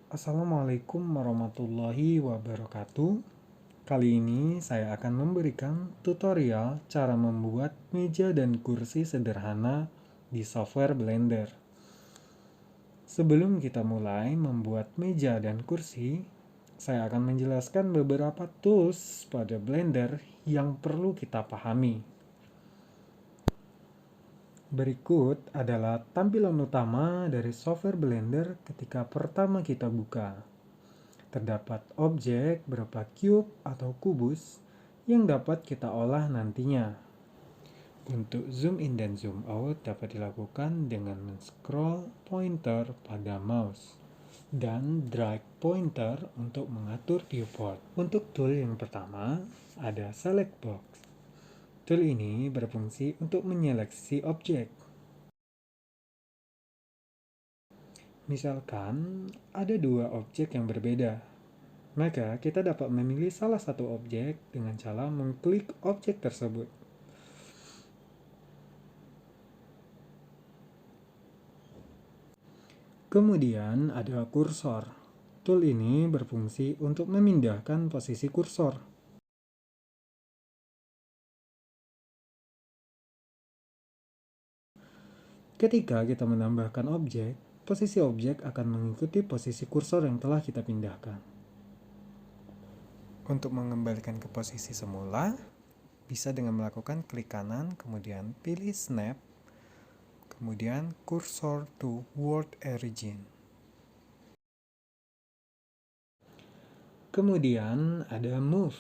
Assalamualaikum warahmatullahi wabarakatuh. Kali ini saya akan memberikan tutorial cara membuat meja dan kursi sederhana di software Blender. Sebelum kita mulai membuat meja dan kursi, saya akan menjelaskan beberapa tools pada Blender yang perlu kita pahami. Berikut adalah tampilan utama dari software Blender ketika pertama kita buka. Terdapat objek berupa cube atau kubus yang dapat kita olah nantinya. Untuk zoom in dan zoom out dapat dilakukan dengan men-scroll pointer pada mouse dan drag pointer untuk mengatur viewport. Untuk tool yang pertama, ada select box. Tool ini berfungsi untuk menyeleksi objek. Misalkan ada dua objek yang berbeda, maka kita dapat memilih salah satu objek dengan cara mengklik objek tersebut. Kemudian ada kursor. Tool ini berfungsi untuk memindahkan posisi kursor. Ketika kita menambahkan objek, posisi objek akan mengikuti posisi kursor yang telah kita pindahkan. Untuk mengembalikan ke posisi semula, bisa dengan melakukan klik kanan, kemudian pilih snap, kemudian cursor to world origin. Kemudian ada move.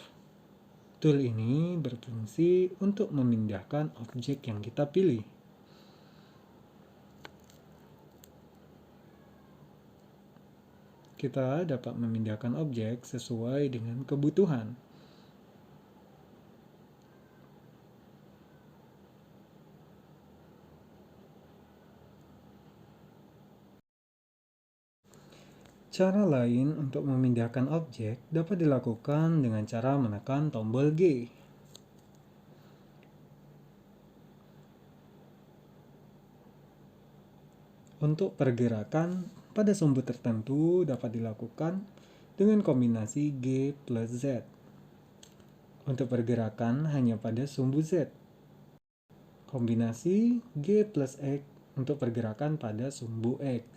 Tool ini berfungsi untuk memindahkan objek yang kita pilih. Kita dapat memindahkan objek sesuai dengan kebutuhan. Cara lain untuk memindahkan objek dapat dilakukan dengan cara menekan tombol G. Untuk pergerakan pada sumbu tertentu dapat dilakukan dengan kombinasi G plus Z. Untuk pergerakan hanya pada sumbu Z. Kombinasi G plus X untuk pergerakan pada sumbu X.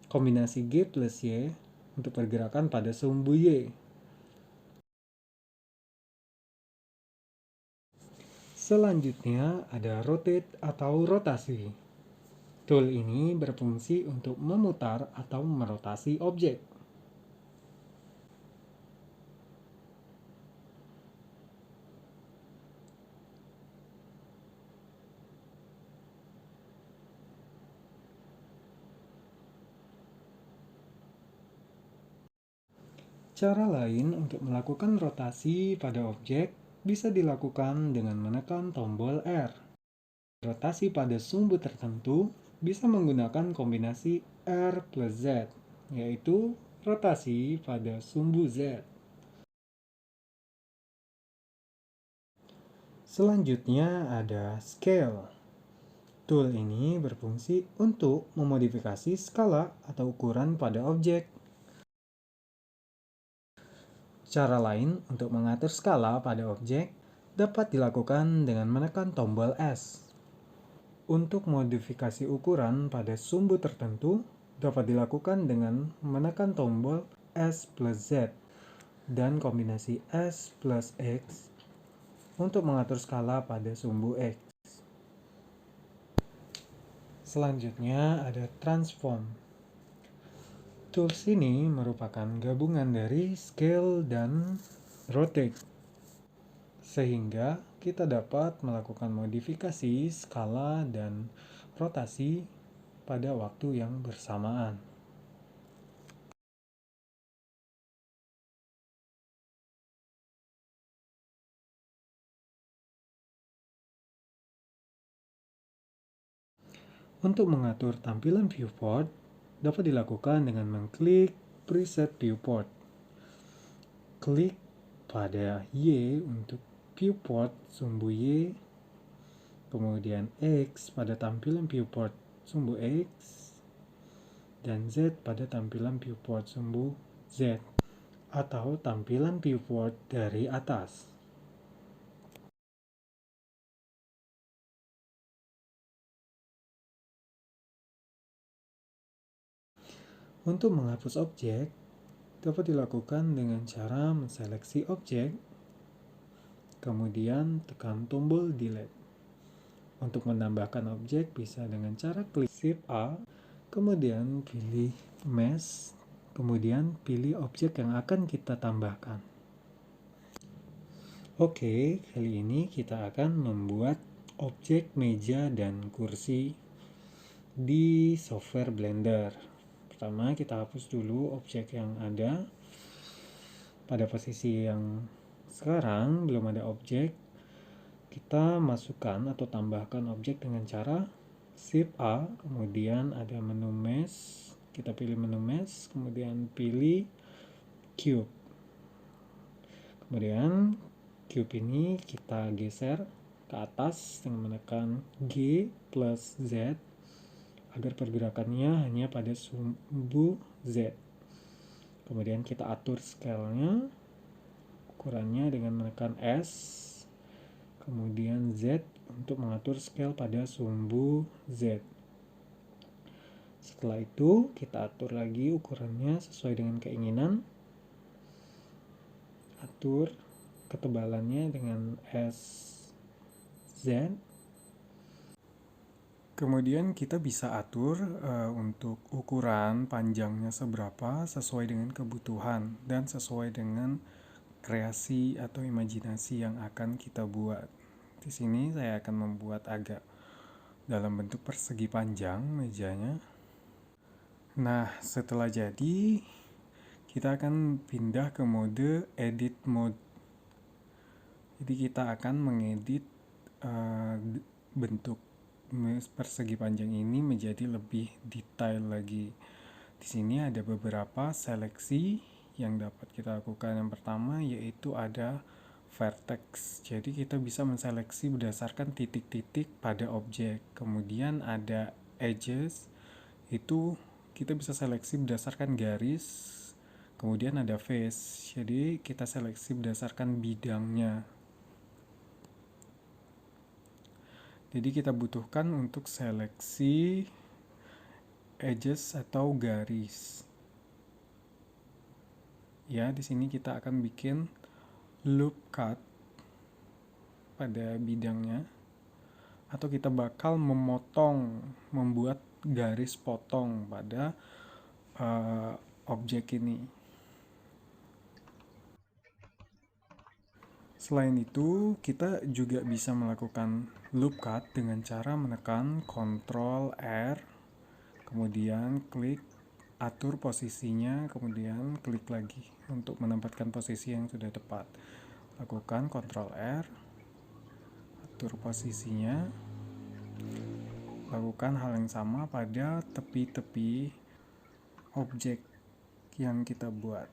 Kombinasi G plus Y untuk pergerakan pada sumbu Y. Selanjutnya ada rotate atau rotasi. Tool ini berfungsi untuk memutar atau merotasi objek. Cara lain untuk melakukan rotasi pada objek bisa dilakukan dengan menekan tombol R. Rotasi pada sumbu tertentu bisa menggunakan kombinasi R plus Z, yaitu rotasi pada sumbu Z. Selanjutnya ada scale. Tool ini berfungsi untuk memodifikasi skala atau ukuran pada objek. Cara lain untuk mengatur skala pada objek dapat dilakukan dengan menekan tombol S. Untuk modifikasi ukuran pada sumbu tertentu dapat dilakukan dengan menekan tombol S plus Z dan kombinasi S plus X untuk mengatur skala pada sumbu X. Selanjutnya ada transform. Tools ini merupakan gabungan dari scale dan rotate, sehingga kita dapat melakukan modifikasi skala dan rotasi pada waktu yang bersamaan. Untuk mengatur tampilan viewport, dapat dilakukan dengan mengklik preset viewport. Klik pada Y untuk viewport sumbu Y, kemudian X pada tampilan viewport sumbu X, dan Z pada tampilan viewport sumbu Z atau tampilan viewport dari atas. Untuk menghapus objek, dapat dilakukan dengan cara menseleksi objek, kemudian tekan tombol delete. Untuk menambahkan objek bisa dengan cara klik Shift A, kemudian pilih mesh, kemudian pilih objek yang akan kita tambahkan. Oke, kali ini kita akan membuat objek meja dan kursi di software Blender. Pertama, kita hapus dulu objek yang ada. Pada posisi yang sekarang belum ada objek, kita masukkan atau tambahkan objek dengan cara Shift A, kemudian ada menu mesh, kita pilih menu mesh, kemudian pilih cube. Kemudian cube ini kita geser ke atas dengan menekan G plus Z agar pergerakannya hanya pada sumbu Z. Kemudian kita atur scale-nya, ukurannya dengan menekan S, kemudian Z untuk mengatur scale pada sumbu Z. Setelah itu kita atur lagi ukurannya sesuai dengan keinginan, atur ketebalannya dengan SZ. Kemudian kita bisa atur untuk ukuran panjangnya seberapa sesuai dengan kebutuhan dan sesuai dengan kreasi atau imajinasi yang akan kita buat. Di sini saya akan membuat agak dalam bentuk persegi panjang mejanya. Nah, setelah jadi, kita akan pindah ke mode edit mode. Jadi kita akan mengedit bentuk persegi panjang ini menjadi lebih detail lagi. Di sini ada beberapa seleksi yang dapat kita lakukan. Yang pertama yaitu ada vertex. Jadi kita bisa menseleksi berdasarkan titik-titik pada objek. Kemudian ada edges. Itu kita bisa seleksi berdasarkan garis. Kemudian ada face. Jadi kita seleksi berdasarkan bidangnya. Jadi kita butuhkan untuk seleksi edges atau garis. Ya, di sini kita akan bikin loop cut pada bidangnya, atau kita bakal membuat garis potong pada objek ini. Selain itu, kita juga bisa melakukan loop cut dengan cara menekan Ctrl R, kemudian klik atur posisinya, kemudian klik lagi untuk menempatkan posisi yang sudah tepat. Lakukan Ctrl R, atur posisinya, lakukan hal yang sama pada tepi-tepi objek yang kita buat.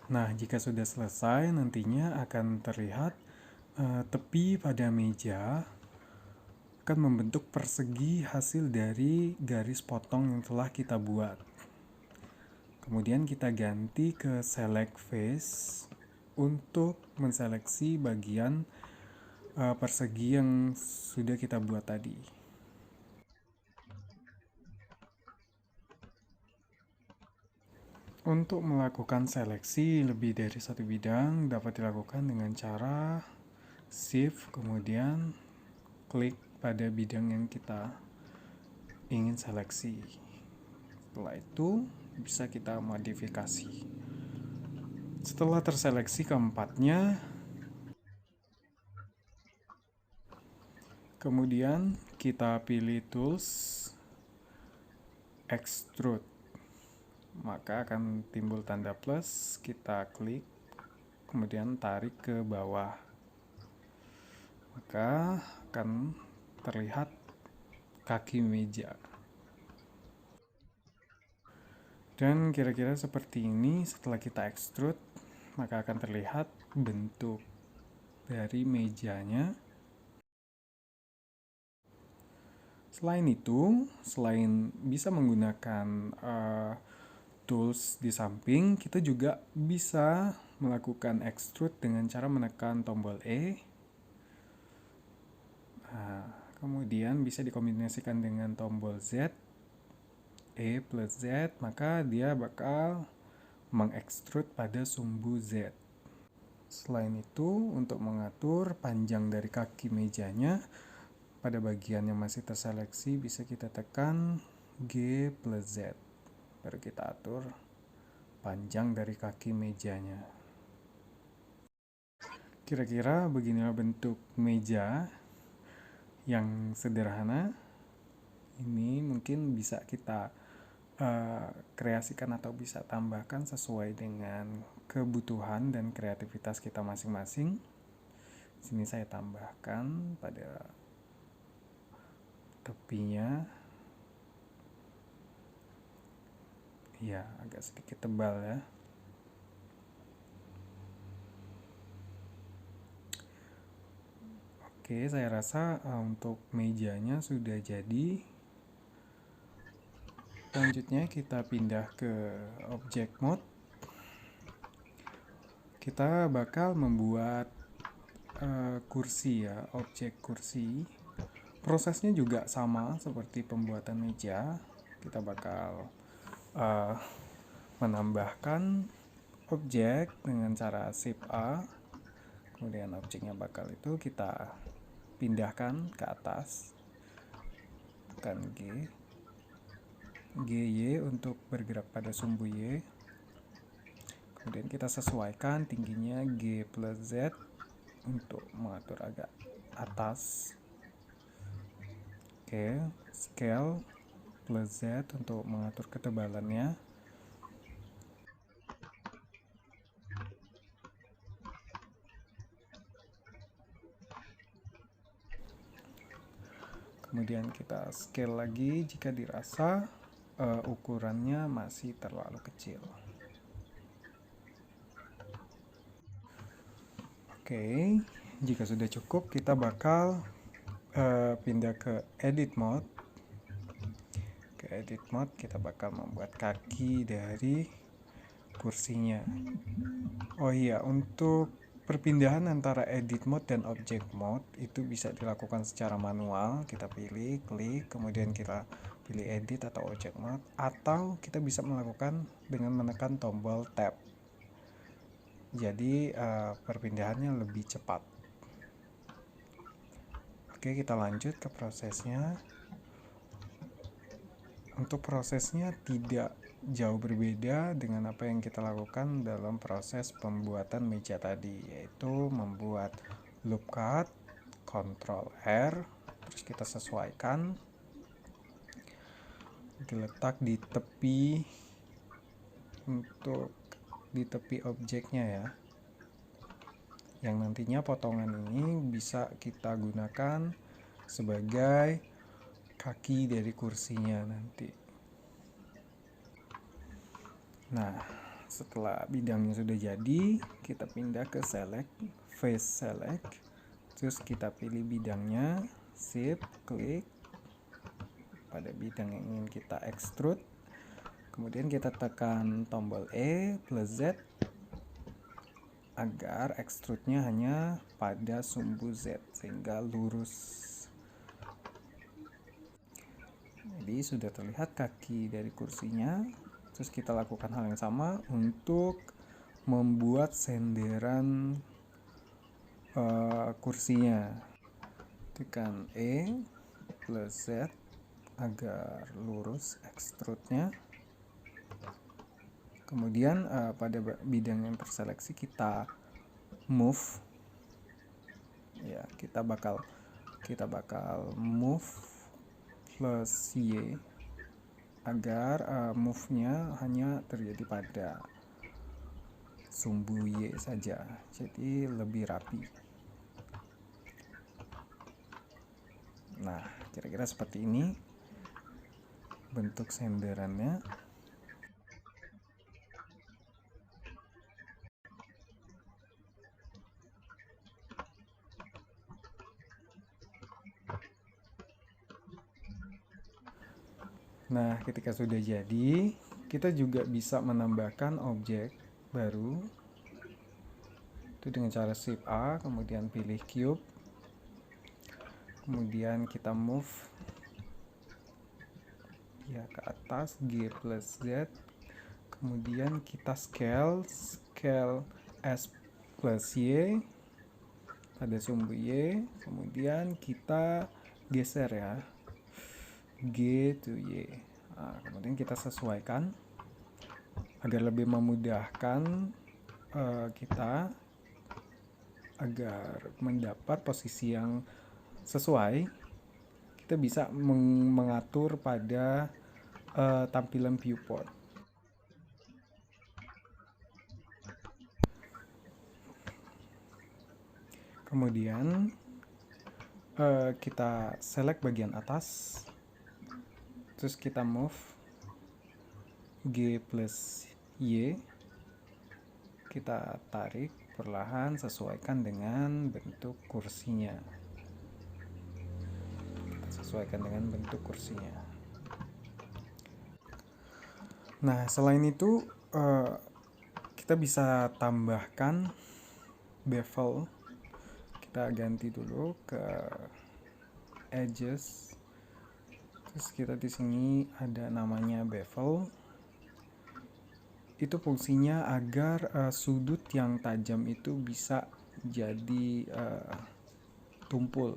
Nah, jika sudah selesai, nantinya akan terlihat tepi pada meja akan membentuk persegi hasil dari garis potong yang telah kita buat. Kemudian kita ganti ke select face untuk menseleksi bagian persegi yang sudah kita buat tadi. Untuk melakukan seleksi lebih dari satu bidang dapat dilakukan dengan cara Shift, kemudian klik pada bidang yang kita ingin seleksi. Setelah itu bisa kita modifikasi. Setelah terseleksi keempatnya, kemudian kita pilih tools extrude, maka akan timbul tanda plus, kita klik, kemudian tarik ke bawah, maka akan terlihat kaki meja. Dan kira-kira seperti ini setelah kita extrude maka akan terlihat bentuk dari mejanya. Selain itu, selain bisa menggunakan tools di samping, kita juga bisa melakukan extrude dengan cara menekan tombol E. Nah, kemudian bisa dikombinasikan dengan tombol Z, E plus Z, maka dia bakal mengekstrud pada sumbu Z. Selain itu, untuk mengatur panjang dari kaki mejanya, pada bagian yang masih terseleksi bisa kita tekan G plus Z. Baru kita atur panjang dari kaki mejanya. Kira-kira beginilah bentuk meja yang sederhana. Ini mungkin bisa kita kreasikan atau bisa tambahkan sesuai dengan kebutuhan dan kreativitas kita masing-masing. Sini saya tambahkan pada tepinya, ya agak sedikit tebal ya. Oke, saya rasa untuk mejanya sudah jadi. Selanjutnya kita pindah ke object mode. Kita bakal membuat kursi ya, objek kursi. Prosesnya juga sama seperti pembuatan meja. Kita bakal menambahkan objek dengan cara shift A. Kemudian objeknya bakal itu kita pindahkan ke atas. Tekan G. GY untuk bergerak pada sumbu Y. Kemudian kita sesuaikan tingginya G plus Z untuk mengatur agak atas. Oke, scale plus Z untuk mengatur ketebalannya. Kemudian kita scale lagi jika dirasa ukurannya masih terlalu kecil. Oke, jika sudah cukup kita bakal pindah ke edit mode. Edit mode kita bakal membuat kaki dari kursinya. Oh iya, untuk perpindahan antara edit mode dan object mode itu bisa dilakukan secara manual. Kita pilih, klik, kemudian kita pilih edit atau object mode, atau kita bisa melakukan dengan menekan tombol tab. Jadi perpindahannya lebih cepat. Oke, kita lanjut ke prosesnya. Untuk prosesnya tidak jauh berbeda dengan apa yang kita lakukan dalam proses pembuatan meja tadi, yaitu membuat loop cut, Ctrl R, terus kita sesuaikan, diletak di tepi, untuk di tepi objeknya ya, yang nantinya potongan ini bisa kita gunakan sebagai kaki dari kursinya nanti. Nah, setelah bidangnya sudah jadi, kita pindah ke select, face select, terus kita pilih bidangnya, shift, klik pada bidang yang ingin kita extrude, kemudian kita tekan tombol E plus Z agar extrude-nya hanya pada sumbu Z sehingga lurus. Jadi sudah terlihat kaki dari kursinya. Terus kita lakukan hal yang sama untuk membuat senderan kursinya. Tekan E plus Z agar lurus extrude-nya. Kemudian pada bidang yang terseleksi kita move. Ya, kita bakal move plus Y agar move-nya hanya terjadi pada sumbu Y saja, jadi lebih rapi. Nah, kira-kira seperti ini bentuk senderannya. Nah, ketika sudah jadi, kita juga bisa menambahkan objek baru. Itu dengan cara shift A, kemudian pilih cube. Kemudian kita move ya ke atas, G plus Z. Kemudian kita scale S plus Y pada sumbu Y. Kemudian kita geser ya, G to Y. Nah, kemudian kita sesuaikan agar lebih memudahkan kita agar mendapat posisi yang sesuai. Kita bisa mengatur pada tampilan viewport. Kemudian kita select bagian atas, terus kita move G plus Y, kita tarik perlahan sesuaikan dengan bentuk kursinya. Nah, selain itu kita bisa tambahkan bevel. Kita ganti dulu ke edges. Terus kita di sini ada namanya bevel. Itu fungsinya agar sudut yang tajam itu bisa jadi tumpul.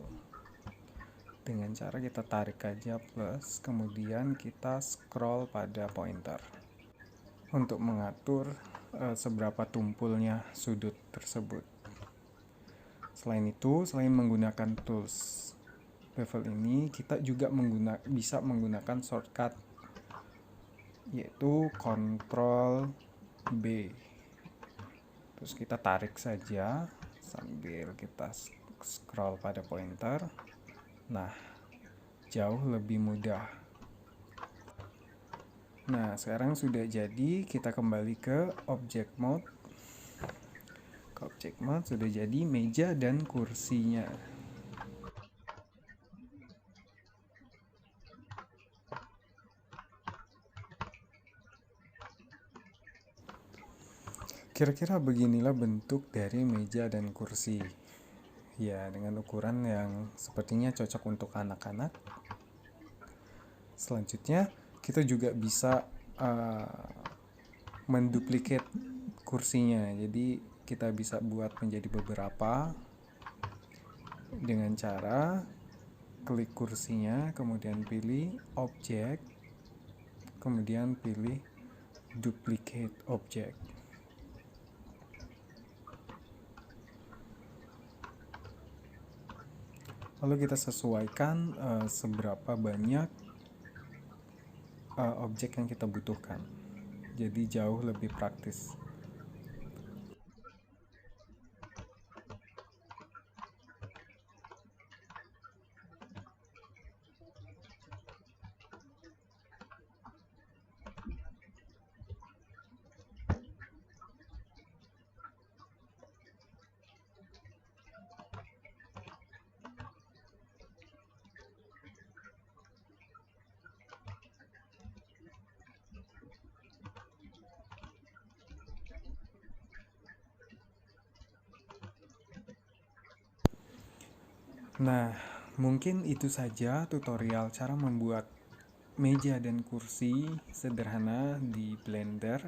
Dengan cara kita tarik aja plus, kemudian kita scroll pada pointer untuk mengatur seberapa tumpulnya sudut tersebut. Selain itu, selain menggunakan tools bevel ini, kita juga bisa menggunakan shortcut, yaitu Ctrl B. Terus kita tarik saja sambil kita scroll pada pointer. Nah, jauh lebih mudah. Nah, sekarang sudah jadi, kita kembali ke object mode. Ke object mode sudah jadi meja dan kursinya. Kira-kira beginilah bentuk dari meja dan kursi. Ya, dengan ukuran yang sepertinya cocok untuk anak-anak. Selanjutnya, kita juga bisa menduplikat kursinya. Jadi, kita bisa buat menjadi beberapa dengan cara klik kursinya, kemudian pilih objek, kemudian pilih duplicate object. Lalu kita sesuaikan seberapa banyak objek yang kita butuhkan. Jadi jauh lebih praktis. Nah, mungkin itu saja tutorial cara membuat meja dan kursi sederhana di Blender.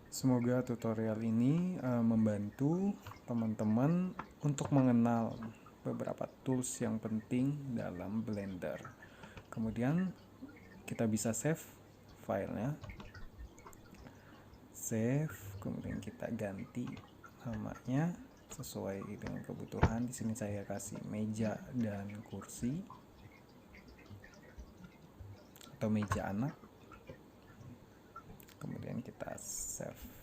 Semoga tutorial ini membantu teman-teman untuk mengenal beberapa tools yang penting dalam Blender. Kemudian kita bisa save filenya. Save, kemudian kita ganti namanya sesuai dengan kebutuhan. Di sini saya kasih meja dan kursi atau meja anak. Kemudian kita save.